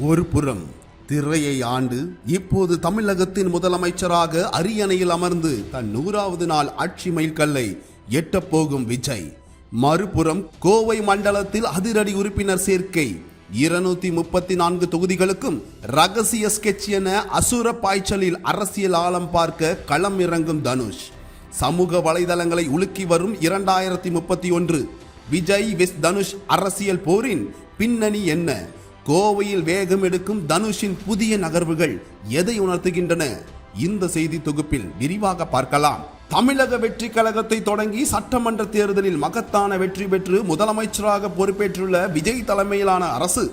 ஒரு புறம் திரையை ஆண்டு இப்போது தமிழகத்தின் முதலமைச்சராக அரியணையில் அமர்ந்து தன் 100வது நாள் ஆட்சி மைல்கல்லை எட்டப்போகும் விஜய். மறுபுறம் கோவை மண்டலத்தில் அதிரடி உறுப்பினர் சேர்க்கை, 234 தொகுதிகளுக்கும் ரகசிய ஸ்கெட்ச் என அசுர பாய்ச்சலில் அரசியல் ஆழம் பார்க்க களம் இறங்கும் தனுஷ். சமூக வலைதளங்களை உலுக்கி வரும் 2031 விஜய் வெஸ் தனுஷ் அரசியல் போரின் பின்னணி என்ன? கோவையில் வேகம் எடுக்கும் தனுஷின் புதிய நகர்வுகள் எதை உணர்த்துகின்றன? இந்த செய்தி தொகுப்பில் விரிவாக பார்க்கலாம். தமிழக வெற்றி கழகத்தை தொடங்கி சட்டமன்ற தேர்தலில் மகத்தான வெற்றி பெற்று முதலமைச்சராக பொறுப்பேற்றுள்ள விஜய் தலைமையிலான அரசு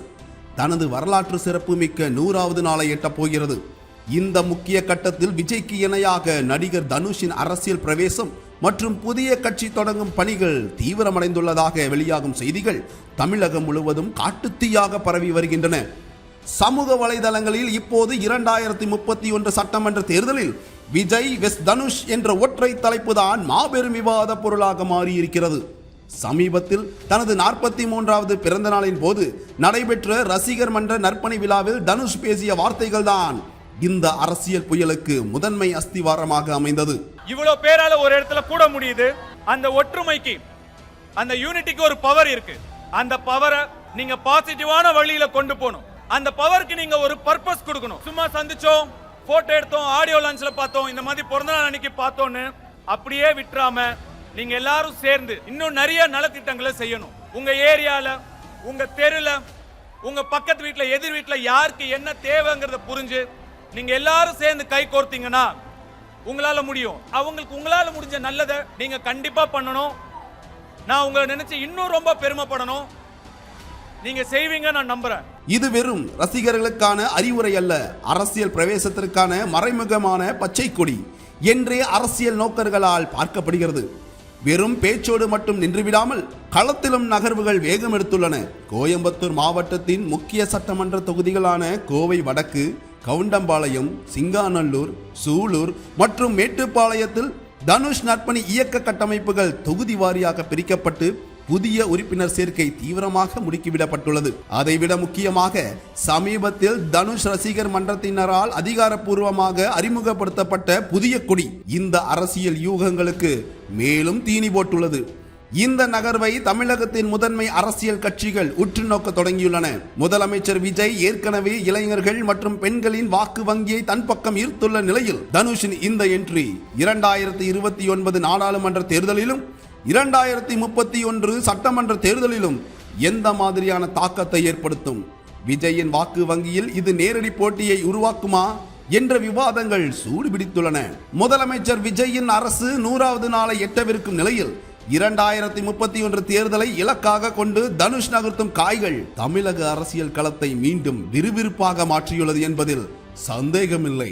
தனது வரலாற்று சிறப்புமிக்க 100வது நாளை எட்டப் போகிறது. இந்த முக்கிய கட்டத்தில் விஜய்க்கு இணையாக நடிகர் தனுஷின் அரசியல் பிரவேசம் மற்றும் புதிய கட்சி தொடங்கும் பணிகள் தீவிரமடைந்துள்ளதாக வெளியாகும் செய்திகள் தமிழகம் முழுவதும் காட்டுத்தீயாக பரவி வருகின்றன. சமூக வலைதளங்களில் இப்போது 2031 சட்டமன்ற தேர்தலில் விஜய் வெஸ் தனுஷ் என்ற ஒற்றை தலைப்பு தான் மாபெரும் விவாத பொருளாக மாறியிருக்கிறது. சமீபத்தில் தனது 43வது பிறந்த நாளின் போது நடைபெற்ற ரசிகர் மன்ற நற்பணி விழாவில் தனுஷ் பேசிய வார்த்தைகள் தான் இந்த அரசியல் புயலுக்கு முதன்மை அஸ்திவாரமாக அமைந்தது. இவ்வளவு பேரால ஒரு இடத்துல கூட முடியுது. அந்த ஒற்றுமைக்கு, அந்த யூனிட்டிக்கு ஒரு பவர் இருக்கு. அந்த பவரை நீங்க பாசிட்டிவான வழியில கொண்டு போகணும். அந்த பவருக்கு நீங்க ஒரு பர்பஸ் கொடுக்கணும். சும்மா சந்திச்சோம், போட்டோ எடுத்தோம், ஆடியோ லான்ச்ல பார்த்தோம், இந்த மாதிரி பிறந்த நாள் அன்னைக்கு பார்த்தோன்னு அப்படியே விட்டுறாம நீங்க எல்லாரும் சேர்ந்து இன்னும் நிறைய நலத்திட்டங்களை செய்யணும். உங்க ஏரியால, உங்க தெருல, உங்க பக்கத்து வீட்டுல, எதிர் வீட்டுல யாருக்கு என்ன தேவைங்கிறத புரிஞ்சு நீங்க எல்லாரும் சேர்ந்து கை கோர்த்தீங்கன்னா உங்களால முடியும். அவங்களுக்கு உங்களால முடிஞ்ச நல்லதை நீங்க கண்டிப்பா பண்ணணும். நான் உங்களை நினைச்சு இன்னும் ரொம்ப பெருமைப்படணும். நீங்க செய்வீங்க நான் நம்புறேன். இது வெறும் ரசிகர்களுக்கான அறிவுரை அல்ல, அரசியல் பிரவேசத்திற்கான மறைமுகமான பச்சை கொடி என்றே அரசியல் நோக்கர்களால் பார்க்கப்படுகிறது. வெறும் பேச்சோடு மட்டும் நின்றுவிடாமல் களத்திலும் நகர்வுகள் வேகம் எடுத்துள்ளன. கோயம்புத்தூர் மாவட்டத்தின் முக்கிய சட்டமன்ற தொகுதிகளான கோவை வடக்கு, கவுண்டம்பாளையம், சிங்காநல்லூர், சூலூர் மற்றும் மேட்டுப்பாளையத்தில் தனுஷ் நற்பணி இயக்க கட்டமைப்புகள் தொகுதி வாரியாக பிரிக்கப்பட்டு புதிய உறுப்பினர் சேர்க்கை தீவிரமாக முடுக்கிவிடப்பட்டுள்ளது. அதைவிட முக்கியமாக சமீபத்தில் தனுஷ் ரசிகர் மன்றத்தினரால் அதிகாரப்பூர்வமாக அறிமுகப்படுத்தப்பட்ட புதிய கொடி இந்த அரசியல் யூகங்களுக்கு மேலும் தீனி போட்டுள்ளது. இந்த நகர்வை தமிழகத்தின் முதன்மை அரசியல் கட்சிகள் உற்று நோக்க தொடங்கியுள்ளன. முதலமைச்சர் விஜய் ஏற்கனவே இளைஞர்கள் மற்றும் பெண்களின் வாக்கு வங்கியை தன் பக்கம் ஈர்த்துள்ள நிலையில் தனுஷின் இந்த என்ட்ரி 2029 நாடாளுமன்ற தேர்தலிலும் 2031 சட்டமன்ற தேர்தலிலும் எந்த மாதிரியான தாக்கத்தை ஏற்படுத்தும்? விஜயின் வாக்கு வங்கியில் இது நேரடி போட்டியை உருவாக்குமா என்ற விவாதங்கள் சூடுபிடித்துள்ளன. முதலமைச்சர் விஜயின் அரசு 100வது நாளை எட்டவிருக்கும் நிலையில் 2031 தேர்தலை இலக்காக கொண்டு தனுஷ் நகர்த்தும் காய்கள் தமிழக அரசியல் களத்தை மீண்டும் விறுவிறுப்பாக மாற்றியுள்ளது என்பதில் சந்தேகமில்லை.